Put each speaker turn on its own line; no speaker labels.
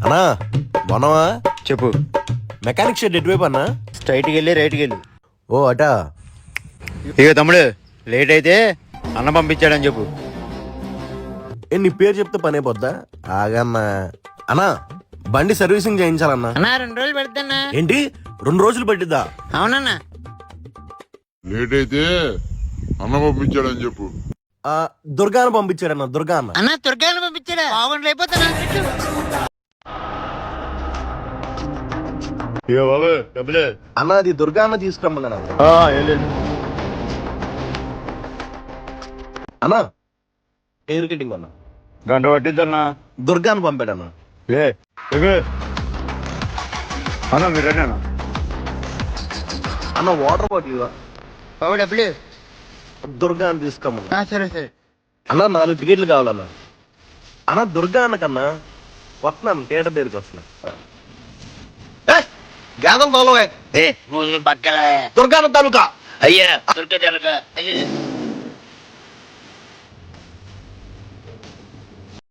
అన్నా మనవా
చెప్పు.
Mechanic shed ఎటువైపు అన్నా?
స్ట్రైట్కి వెళ్ళి రైట్కి వెళ్ళి.
ఓ అటా.
ఇక తమ్ముడు లేట్ అయితే అన్న పంపించాడని చెప్పు.
నీ పేరు చెప్తే పని అయిపోద్దా? ఆగన్నా. అన్నా బండి సర్వీసింగ్ చేయించాలన్నా.
అన్నా 2 రోజులు పెడతానా?
ఏంటి 2 రోజులు పట్టిద్దా?
అవునన్నా.
లేట్ అయితే అన్న పంపించాడని చెప్పు.
దుర్గాను పంపించాడన్నా. దుర్గా అన్న.
అన్నా దుర్గాన్ని పంపించాడా? బాగుండి అయిపోతానా?
ఇక బాబు డబ్బులు.
అన్న అది దుర్గా అన్న తీసుకురమ్మన్నా. అన్నా హెయిర్ కటింగ్ అన్నా.
గంట పట్టిద్దన్నా.
దుర్గాను పంపాడన్నా.
అన్న మీరేనా?
అన్న వాటర్ బాటిల్
బాబు డబ్బులు.
దుర్గాను తీసుకోమన్నా.
సరే సరే.
అన్న 4 టికెట్లు కావాలన్నా. అన్న దుర్గా అన్నకన్నా వస్తున్నాను, థియేటర్ దగ్గరికి వస్తున్నా. గాదం తాలూకా
పక్కన
దుర్గాన తాలూకా
అయ్యా దుర్గా